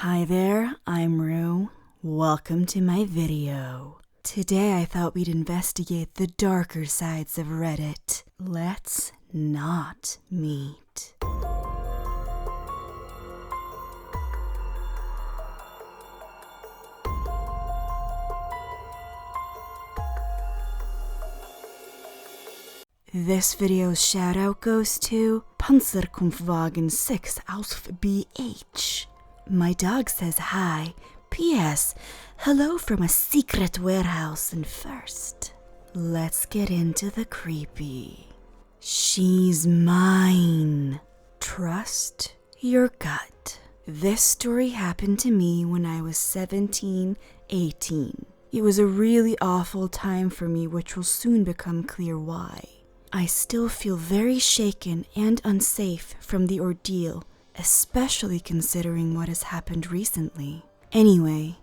Hi there, I'm Roux. Welcome to my video. Today I thought we'd investigate the darker sides of Reddit. Let's not meet. This video's shoutout goes to Panzerkampfwagen 6 aus BH. My dog says hi. P.S. Hello from a secret warehouse. And first, let's get into the creepy. She's mine. Trust your gut. This story happened to me when I was 17, 18. It was a really awful time for me, which will soon become clear why. I still feel very shaken and unsafe from the ordeal, especially considering what has happened recently. Anyway,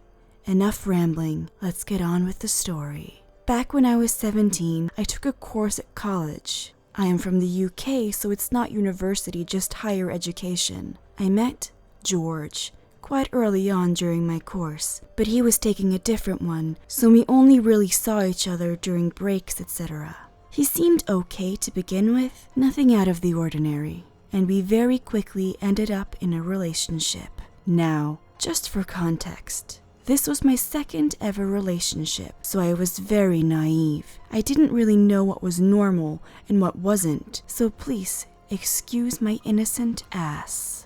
enough rambling, let's get on with the story. Back when I was 17, I took a course at college. I am from the UK, so it's not university, just higher education. I met George quite early on during my course, but he was taking a different one, so we only really saw each other during breaks, etc. He seemed okay to begin with, nothing out of the ordinary, and we very quickly ended up in a relationship. Now, just for context, this was my second ever relationship, so I was very naive. I didn't really know what was normal and what wasn't, so please excuse my innocent ass.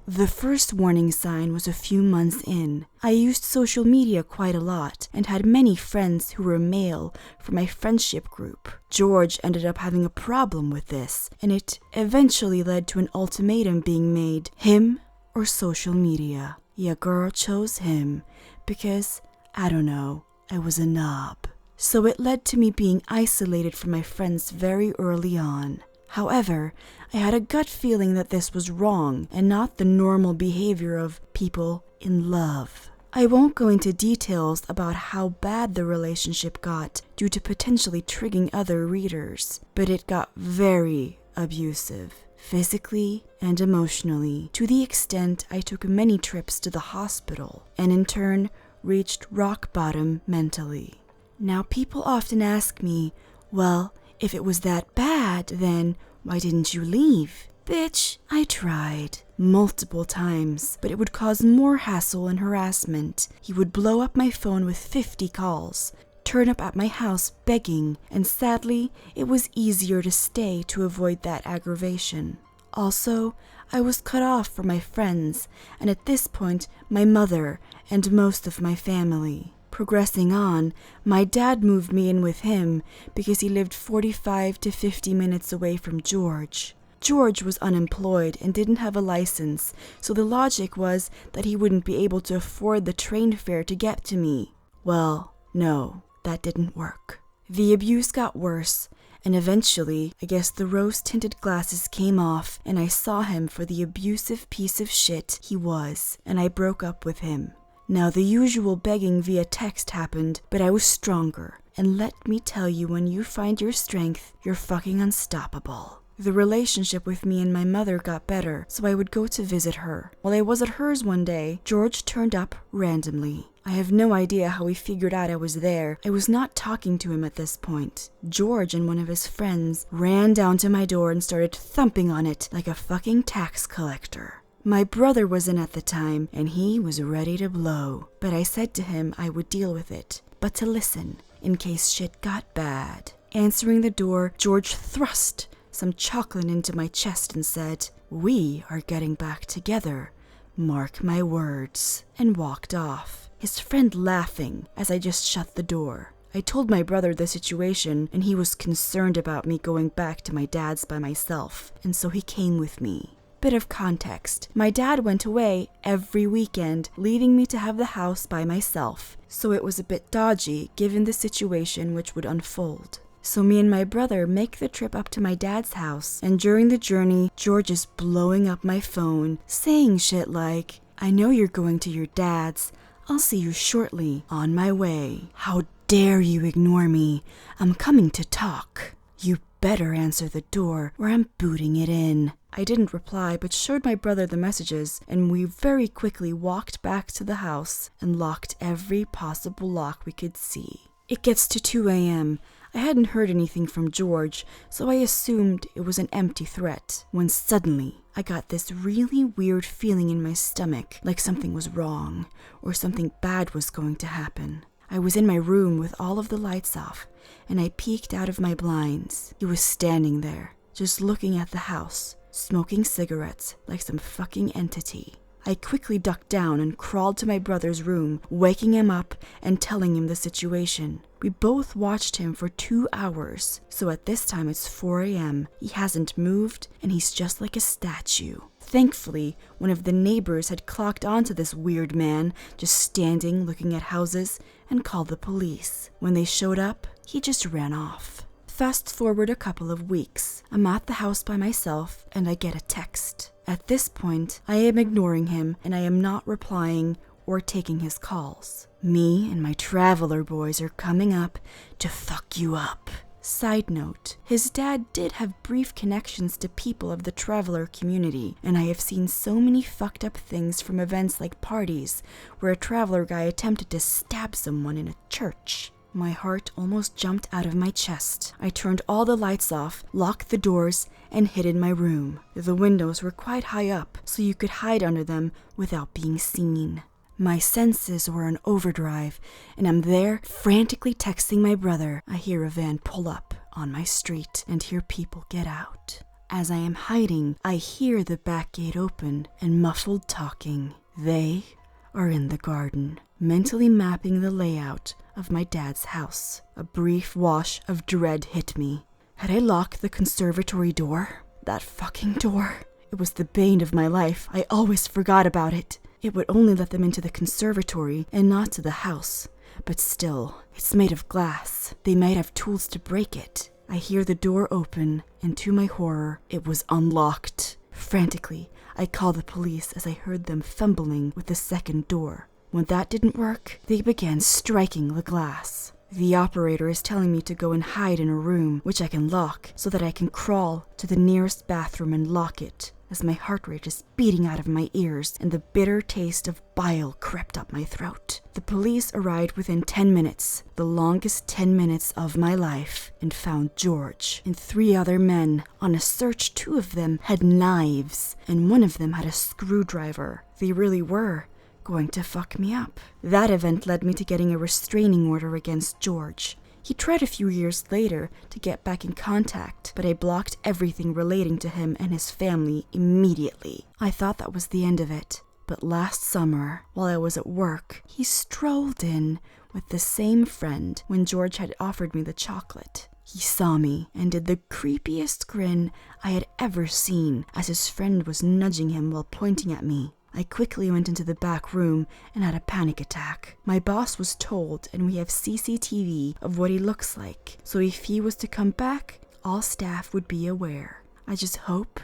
The first warning sign was a few months in. I used social media quite a lot and had many friends who were male for my friendship group. George ended up having a problem with this, and it eventually led to an ultimatum being made: him or social media. Your girl chose him because, I don't know, I was a knob. So it led to me being isolated from my friends very early on. However, I had a gut feeling that this was wrong and not the normal behavior of people in love. I won't go into details about how bad the relationship got due to potentially triggering other readers, but it got very abusive, physically and emotionally, to the extent I took many trips to the hospital and in turn reached rock bottom mentally. Now people often ask me, well, if it was that bad, then why didn't you leave? Bitch, I tried multiple times, but it would cause more hassle and harassment. He would blow up my phone with 50 calls, turn up at my house begging, and sadly, it was easier to stay to avoid that aggravation. Also, I was cut off from my friends, and at this point, my mother and most of my family. Progressing on, my dad moved me in with him because he lived 45 to 50 minutes away from George. George was unemployed and didn't have a license, so the logic was that he wouldn't be able to afford the train fare to get to me. Well, no, that didn't work. The abuse got worse, and eventually, I guess the rose-tinted glasses came off and I saw him for the abusive piece of shit he was, and I broke up with him. Now, the usual begging via text happened, but I was stronger. And let me tell you, when you find your strength, you're fucking unstoppable. The relationship with me and my mother got better, so I would go to visit her. While I was at hers one day, George turned up randomly. I have no idea how he figured out I was there. I was not talking to him at this point. George and one of his friends ran down to my door and started thumping on it like a fucking tax collector. My brother was in at the time, and he was ready to blow, but I said to him I would deal with it, but to listen, in case shit got bad. Answering the door, George thrust some chocolate into my chest and said, "We are getting back together, mark my words," and walked off, his friend laughing as I just shut the door. I told my brother the situation, and he was concerned about me going back to my dad's by myself, and so he came with me. Bit of context. My dad went away every weekend, leaving me to have the house by myself, so it was a bit dodgy given the situation which would unfold. So me and my brother make the trip up to my dad's house, and during the journey, George is blowing up my phone, saying shit like, "I know you're going to your dad's. I'll see you shortly. On my way. How dare you ignore me? I'm coming to talk. You better answer the door or I'm booting it in." I didn't reply, but showed my brother the messages, and we very quickly walked back to the house and locked every possible lock we could see. It gets to 2 a.m. I hadn't heard anything from George, so I assumed it was an empty threat, when suddenly I got this really weird feeling in my stomach, like something was wrong, or something bad was going to happen. I was in my room with all of the lights off, and I peeked out of my blinds. He was standing there, just looking at the house, smoking cigarettes like some fucking entity. I quickly ducked down and crawled to my brother's room, waking him up and telling him the situation. We both watched him for 2 hours, so at this time it's 4 a.m. He hasn't moved, and he's just like a statue. Thankfully, one of the neighbors had clocked onto this weird man, just standing looking at houses, and called the police. When they showed up, he just ran off. Fast forward a couple of weeks. I'm at the house by myself, and I get a text. At this point, I am ignoring him, and I am not replying or taking his calls. Me and my traveler boys are coming up to fuck you up. Side note, his dad did have brief connections to people of the traveler community, and I have seen so many fucked up things from events like parties where a traveler guy attempted to stab someone in a church. My heart almost jumped out of my chest. I turned all the lights off, locked the doors, and hid in my room. The windows were quite high up, so you could hide under them without being seen. My senses were in overdrive, and I'm there frantically texting my brother. I hear a van pull up on my street and hear people get out. As I am hiding, I hear the back gate open and muffled talking. They are in the garden, mentally mapping the layout of my dad's house. A brief wash of dread hit me. Had I locked the conservatory door? That fucking door. It was the bane of my life. I always forgot about it. It would only let them into the conservatory and not to the house. But still, it's made of glass. They might have tools to break it. I hear the door open, and to my horror, it was unlocked. Frantically, I called the police as I heard them fumbling with the second door. When that didn't work, they began striking the glass. The operator is telling me to go and hide in a room, which I can lock, so that I can crawl to the nearest bathroom and lock it, as my heart rate is beating out of my ears and the bitter taste of bile crept up my throat. The police arrived within 10 minutes, the longest 10 minutes of my life, and found George and 3 other men. On a search, 2 of them had knives, and 1 of them had a screwdriver. They really were going to fuck me up. That event led me to getting a restraining order against George. He tried a few years later to get back in contact, but I blocked everything relating to him and his family immediately. I thought that was the end of it, but last summer, while I was at work, he strolled in with the same friend when George had offered me the chocolate. He saw me and did the creepiest grin I had ever seen as his friend was nudging him while pointing at me. I quickly went into the back room and had a panic attack. My boss was told, and we have CCTV of what he looks like, so if he was to come back, all staff would be aware. I just hope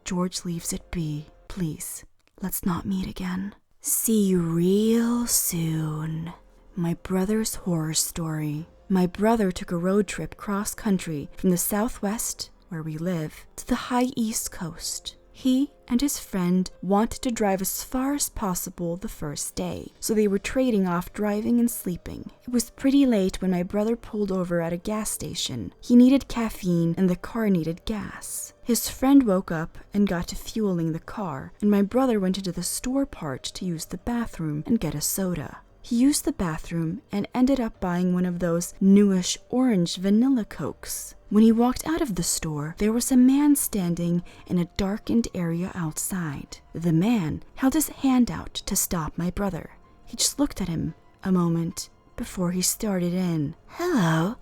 George leaves it be. Please, let's not meet again. See you real soon. My brother's horror story. My brother took a road trip cross-country from the southwest, where we live, to the high east coast. He and his friend wanted to drive as far as possible the first day, so they were trading off driving and sleeping. It was pretty late when my brother pulled over at a gas station. He needed caffeine and the car needed gas. His friend woke up and got to fueling the car, and my brother went into the store part to use the bathroom and get a soda. He used the bathroom and ended up buying one of those newish orange vanilla Cokes. When he walked out of the store, there was a man standing in a darkened area outside. The man held his hand out to stop my brother. He just looked at him a moment before he started in. "Hello,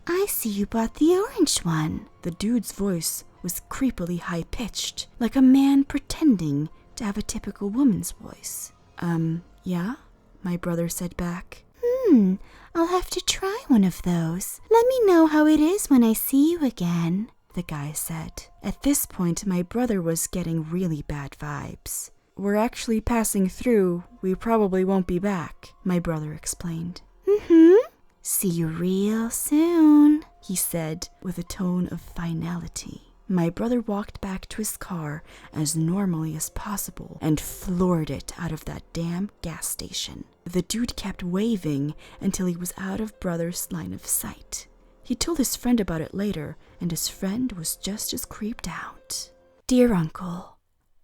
I see you bought the orange one." The dude's voice was creepily high-pitched, like a man pretending to have a typical woman's voice. Yeah? My brother said back. I'll have to try one of those. Let me know how it is when I see you again," the guy said. At this point, my brother was getting really bad vibes. "We're actually passing through. We probably won't be back," my brother explained. See you real soon." he said with a tone of finality. My brother walked back to his car as normally as possible and floored it out of that damn gas station. The dude kept waving until he was out of brother's line of sight. He told his friend about it later, and his friend was just as creeped out. Dear uncle,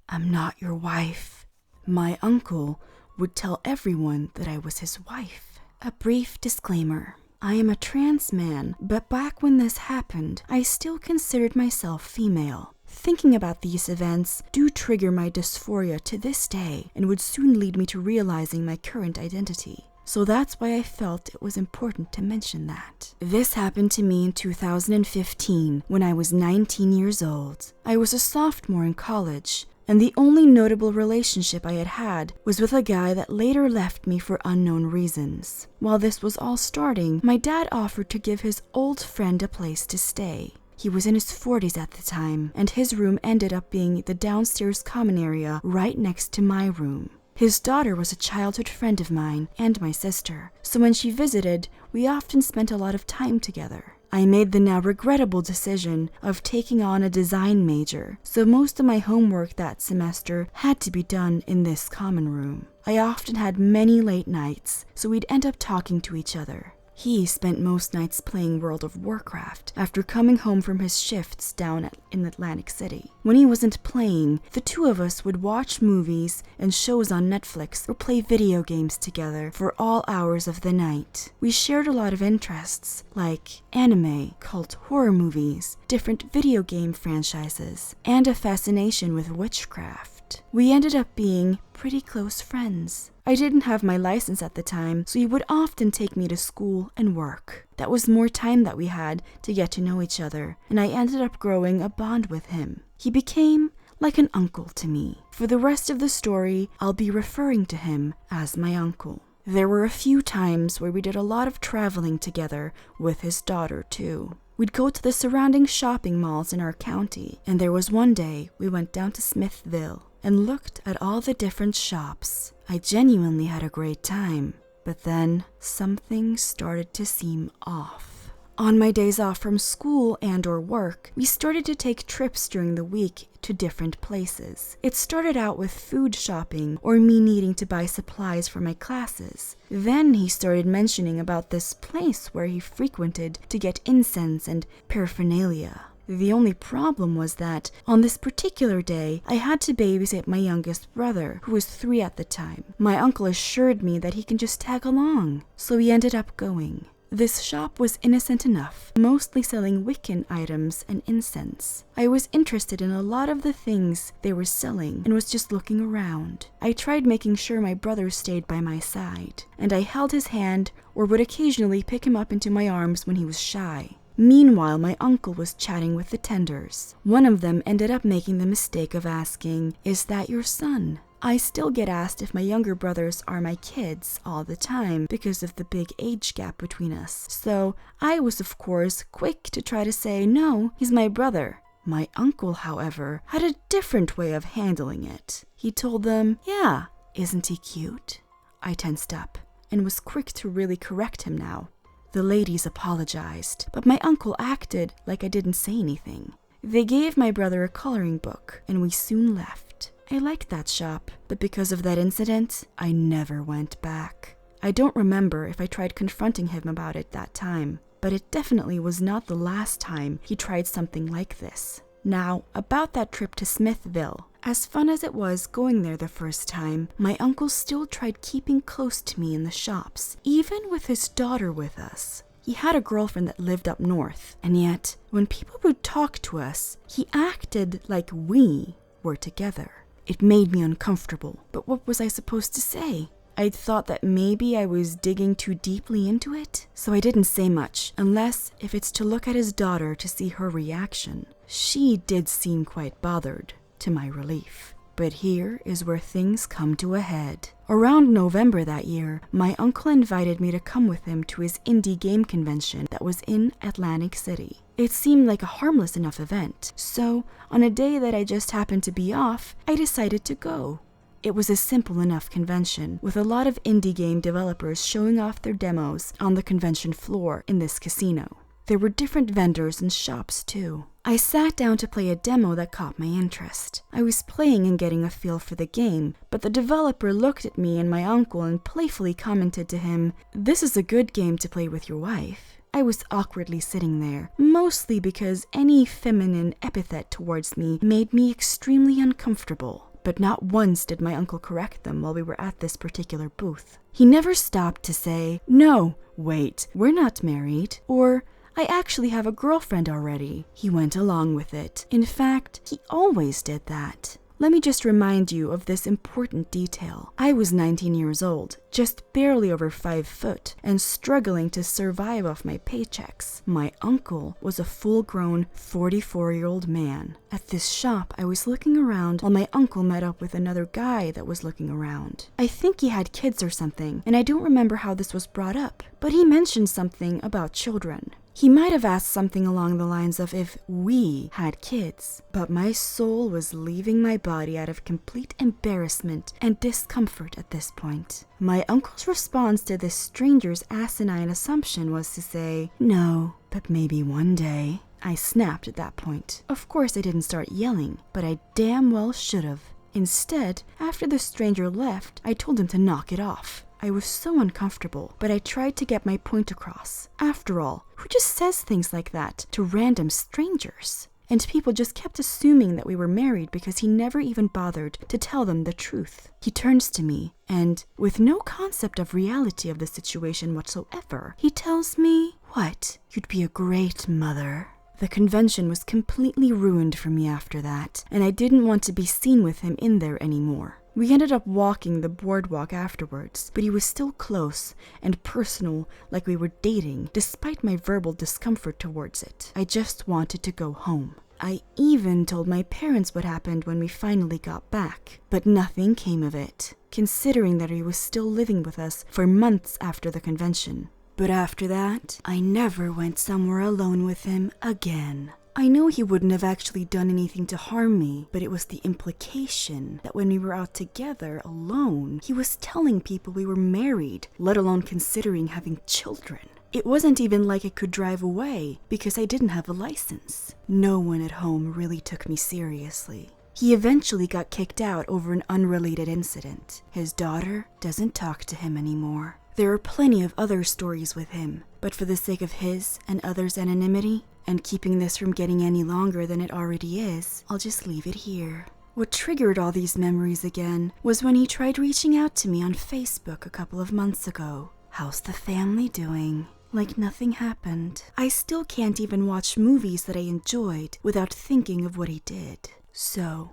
I'm not your wife. My uncle would tell everyone that I was his wife. A brief disclaimer. I am a trans man, but back when this happened, I still considered myself female. Thinking about these events do trigger my dysphoria to this day and would soon lead me to realizing my current identity. So that's why I felt it was important to mention that. This happened to me in 2015 when I was 19 years old. I was a sophomore in college, and the only notable relationship I had had was with a guy that later left me for unknown reasons. While this was all starting, my dad offered to give his old friend a place to stay. He was in his 40s at the time, and his room ended up being the downstairs common area right next to my room. His daughter was a childhood friend of mine and my sister, so when she visited, we often spent a lot of time together. I made the now regrettable decision of taking on a design major, so most of my homework that semester had to be done in this common room. I often had many late nights, so we'd end up talking to each other. He spent most nights playing World of Warcraft after coming home from his shifts down in Atlantic City. When he wasn't playing, the two of us would watch movies and shows on Netflix or play video games together for all hours of the night. We shared a lot of interests, like anime, cult horror movies, different video game franchises, and a fascination with witchcraft. We ended up being pretty close friends. I didn't have my license at the time, so he would often take me to school and work. That was more time that we had to get to know each other, and I ended up growing a bond with him. He became like an uncle to me. For the rest of the story, I'll be referring to him as my uncle. There were a few times where we did a lot of traveling together with his daughter too. We'd go to the surrounding shopping malls in our county, and there was one day we went down to Smithville and looked at all the different shops. I genuinely had a great time, but then something started to seem off. On my days off from school and or work, we started to take trips during the week to different places. It started out with food shopping or me needing to buy supplies for my classes. Then he started mentioning about this place where he frequented to get incense and paraphernalia. The only problem was that on this particular day, I had to babysit my youngest brother, who was 3 at the time. My uncle assured me that he can just tag along, so we ended up going. This shop was innocent enough, mostly selling Wiccan items and incense. I was interested in a lot of the things they were selling and was just looking around. I tried making sure my brother stayed by my side, and I held his hand or would occasionally pick him up into my arms when he was shy. Meanwhile, my uncle was chatting with the tenders. One of them ended up making the mistake of asking, "Is that your son?" I still get asked if my younger brothers are my kids all the time because of the big age gap between us. So I was, of course, quick to try to say, "No, he's my brother." My uncle, however, had a different way of handling it. He told them, "Yeah, isn't he cute?" I tensed up and was quick to really correct him now. The ladies apologized, but my uncle acted like I didn't say anything. They gave my brother a coloring book, and we soon left. I liked that shop, but because of that incident, I never went back. I don't remember if I tried confronting him about it that time, but it definitely was not the last time he tried something like this. Now, about that trip to Smithville. As fun as it was going there the first time, my uncle still tried keeping close to me in the shops, even with his daughter with us. He had a girlfriend that lived up north, and yet, when people would talk to us, he acted like we were together. It made me uncomfortable, but what was I supposed to say? I'd thought that maybe I was digging too deeply into it, so I didn't say much, unless if it's to look at his daughter to see her reaction. She did seem quite bothered, to my relief. But here is where things come to a head. Around November that year, my uncle invited me to come with him to his indie game convention that was in Atlantic City. It seemed like a harmless enough event, so on a day that I just happened to be off, I decided to go. It was a simple enough convention, with a lot of indie game developers showing off their demos on the convention floor in this casino. There were different vendors and shops too. I sat down to play a demo that caught my interest. I was playing and getting a feel for the game, but the developer looked at me and my uncle and playfully commented to him, "This is a good game to play with your wife." I was awkwardly sitting there, mostly because any feminine epithet towards me made me extremely uncomfortable. But not once did my uncle correct them while we were at this particular booth. He never stopped to say, "No, wait, we're not married," or "I actually have a girlfriend already." He went along with it. In fact, he always did that. Let me just remind you of this important detail. I was 19 years old, just barely over 5 foot, and struggling to survive off my paychecks. My uncle was a full-grown 44-year-old man. At this shop, I was looking around while my uncle met up with another guy that was looking around. I think he had kids or something, and I don't remember how this was brought up, but he mentioned something about children. He might have asked something along the lines of if we had kids, but my soul was leaving my body out of complete embarrassment and discomfort at this point. My uncle's response to this stranger's asinine assumption was to say, "No, but maybe one day." I snapped at that point. Of course I didn't start yelling, but I damn well should have. Instead, after the stranger left, I told him to knock it off. I was so uncomfortable, but I tried to get my point across. After all, who just says things like that to random strangers? And people just kept assuming that we were married because he never even bothered to tell them the truth. He turns to me, and with no concept of reality of the situation whatsoever, he tells me, "What? You'd be a great mother." The convention was completely ruined for me after that, and I didn't want to be seen with him in there anymore. We ended up walking the boardwalk afterwards, but he was still close and personal, like we were dating, despite my verbal discomfort towards it. I just wanted to go home. I even told my parents what happened when we finally got back, but nothing came of it, considering that he was still living with us for months after the convention. But after that, I never went somewhere alone with him again. I know he wouldn't have actually done anything to harm me, but it was the implication that when we were out together alone, he was telling people we were married, let alone considering having children. It wasn't even like I could drive away because I didn't have a license. No one at home really took me seriously. He eventually got kicked out over an unrelated incident. His daughter doesn't talk to him anymore. There are plenty of other stories with him, but for the sake of his and others' anonymity, and keeping this from getting any longer than it already is, I'll just leave it here. What triggered all these memories again was when he tried reaching out to me on Facebook a couple of months ago. "How's the family doing?" Like nothing happened. I still can't even watch movies that I enjoyed without thinking of what he did. So,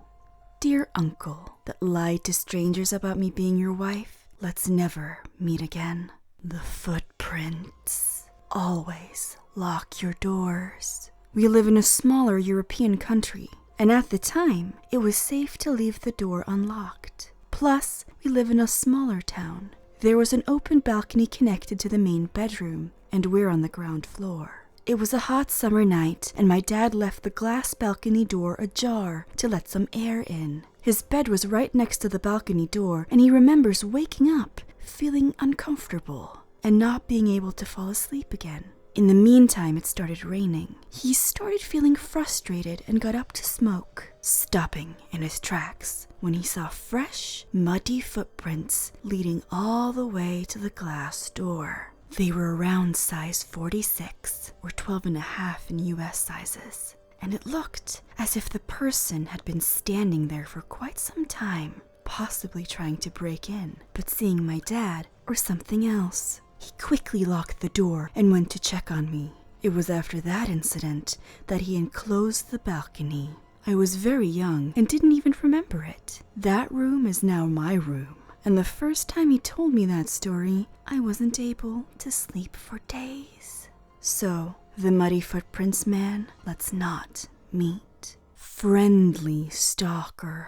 dear uncle that lied to strangers about me being your wife, let's never meet again. The footprints. Always lock your doors. We live in a smaller European country, and at the time, it was safe to leave the door unlocked. Plus, we live in a smaller town. There was an open balcony connected to the main bedroom, and we're on the ground floor. It was a hot summer night, and my dad left the glass balcony door ajar to let some air in. His bed was right next to the balcony door, and he remembers waking up, feeling uncomfortable, and not being able to fall asleep again. In the meantime, it started raining. He started feeling frustrated and got up to smoke, stopping in his tracks when he saw fresh, muddy footprints leading all the way to the glass door. They were around size 46, or 12.5 in US sizes, and it looked as if the person had been standing there for quite some time, possibly trying to break in, but seeing my dad or something else. He quickly locked the door and went to check on me. It was after that incident that he enclosed the balcony. I was very young and didn't even remember it. That room is now my room, and the first time he told me that story, I wasn't able to sleep for days. So, the muddy footprints man, let's not meet. Friendly stalker.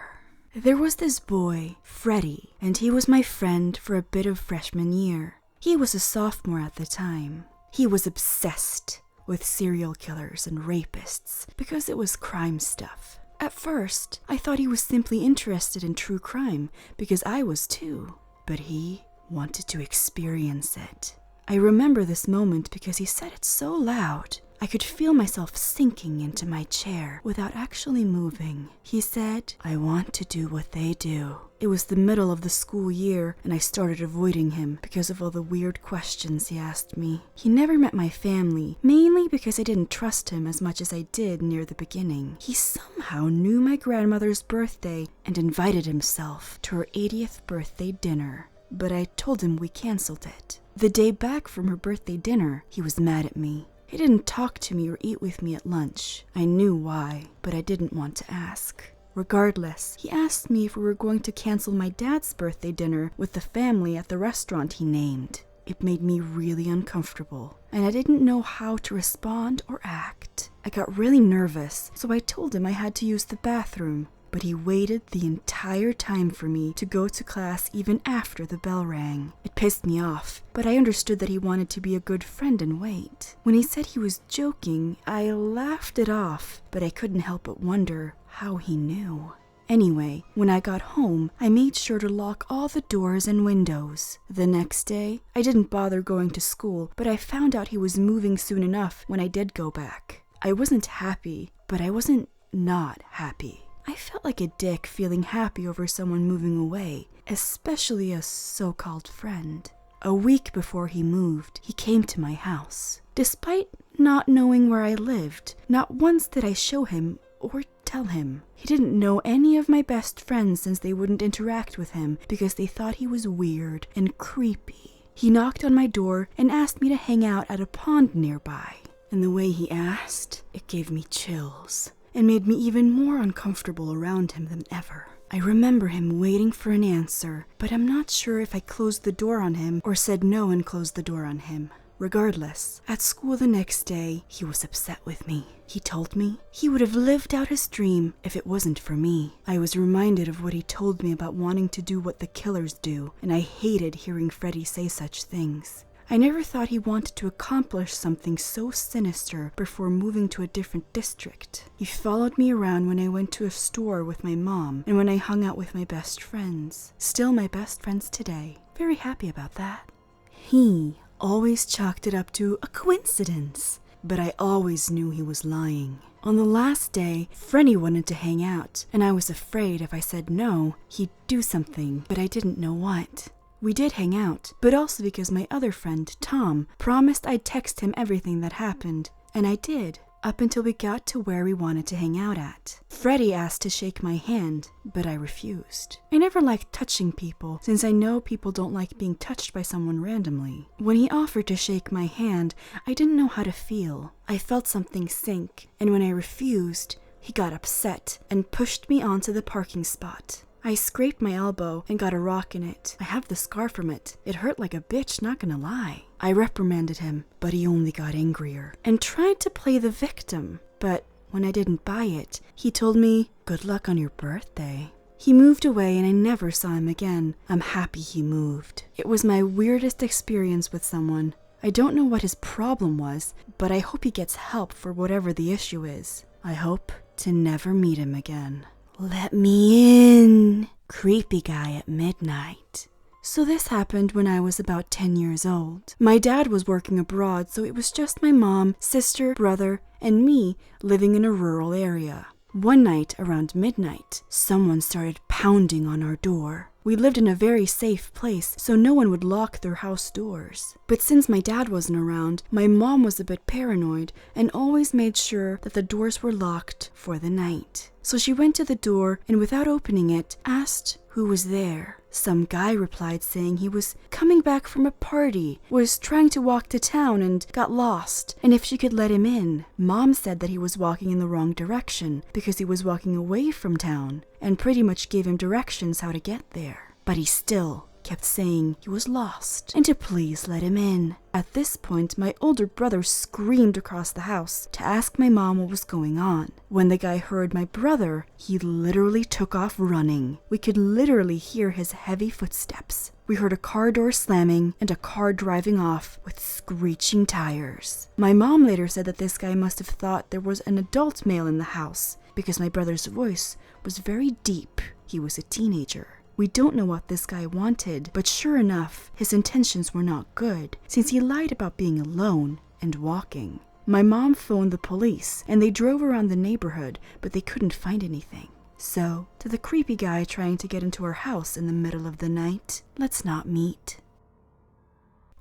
There was this boy, Freddie, and he was my friend for a bit of freshman year. He was a sophomore at the time. He was obsessed with serial killers and rapists because it was crime stuff. At first, I thought he was simply interested in true crime because I was too, but he wanted to experience it. I remember this moment because he said it so loud. I could feel myself sinking into my chair without actually moving. He said, "I want to do what they do." It was the middle of the school year, and I started avoiding him because of all the weird questions he asked me. He never met my family, mainly because I didn't trust him as much as I did near the beginning. He somehow knew my grandmother's birthday and invited himself to her 80th birthday dinner, but I told him we canceled it. The day back from her birthday dinner, he was mad at me. He didn't talk to me or eat with me at lunch. I knew why, but I didn't want to ask. Regardless, he asked me if we were going to cancel my dad's birthday dinner with the family at the restaurant he named. It made me really uncomfortable, and I didn't know how to respond or act. I got really nervous, so I told him I had to use the bathroom, but he waited the entire time for me to go to class even after the bell rang. It pissed me off, but I understood that he wanted to be a good friend and wait. When he said he was joking, I laughed it off, but I couldn't help but wonder how he knew. Anyway, when I got home, I made sure to lock all the doors and windows. The next day, I didn't bother going to school, but I found out he was moving soon enough when I did go back. I wasn't happy, but I wasn't not happy. I felt like a dick feeling happy over someone moving away, especially a so-called friend. A week before he moved, he came to my house. Despite not knowing where I lived, not once did I show him or tell him. He didn't know any of my best friends since they wouldn't interact with him because they thought he was weird and creepy. He knocked on my door and asked me to hang out at a pond nearby. And the way he asked, it gave me chills and made me even more uncomfortable around him than ever. I remember him waiting for an answer, but I'm not sure if I closed the door on him or said no and closed the door on him. Regardless, at school the next day, he was upset with me. He told me he would have lived out his dream if it wasn't for me. I was reminded of what he told me about wanting to do what the killers do, and I hated hearing Freddie say such things. I never thought he wanted to accomplish something so sinister before moving to a different district. He followed me around when I went to a store with my mom and when I hung out with my best friends. Still my best friends today. Very happy about that. He always chalked it up to a coincidence, but I always knew he was lying. On the last day, Freddie wanted to hang out, and I was afraid if I said no, he'd do something, but I didn't know what. We did hang out, but also because my other friend, Tom, promised I'd text him everything that happened, and I did, up until we got to where we wanted to hang out at. Freddie asked to shake my hand, but I refused. I never liked touching people, since I know people don't like being touched by someone randomly. When he offered to shake my hand, I didn't know how to feel. I felt something sink, and when I refused, he got upset and pushed me onto the parking spot. I scraped my elbow and got a rock in it. I have the scar from it. It hurt like a bitch, not gonna lie. I reprimanded him, but he only got angrier and tried to play the victim. But when I didn't buy it, he told me, "Good luck on your birthday." He moved away and I never saw him again. I'm happy he moved. It was my weirdest experience with someone. I don't know what his problem was, but I hope he gets help for whatever the issue is. I hope to never meet him again. Let me in. Creepy guy at midnight. So this happened when I was about 10 years old. My dad was working abroad, so it was just my mom, sister, brother, and me living in a rural area. One night around midnight, someone started pounding on our door. We lived in a very safe place, so no one would lock their house doors. But since my dad wasn't around, my mom was a bit paranoid and always made sure that the doors were locked for the night. So she went to the door and without opening it, asked who was there. Some guy replied saying he was coming back from a party, was trying to walk to town and got lost, and if she could let him in. Mom said that he was walking in the wrong direction because he was walking away from town, and pretty much gave him directions how to get there. But he still kept saying he was lost and to please let him in. At this point, my older brother screamed across the house to ask my mom what was going on. When the guy heard my brother, he literally took off running. We could literally hear his heavy footsteps. We heard a car door slamming and a car driving off with screeching tires. My mom later said that this guy must have thought there was an adult male in the house because my brother's voice was very deep. He was a teenager. We don't know what this guy wanted, but sure enough, his intentions were not good, since he lied about being alone and walking. My mom phoned the police, and they drove around the neighborhood, but they couldn't find anything. So, to the creepy guy trying to get into our house in the middle of the night, let's not meet.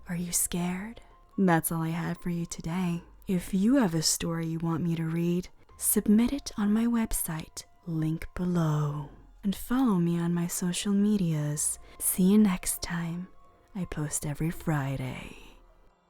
Are you scared? That's all I had for you today. If you have a story you want me to read, submit it on my website, link below. And follow me on my social medias. See you next time. I post every Friday.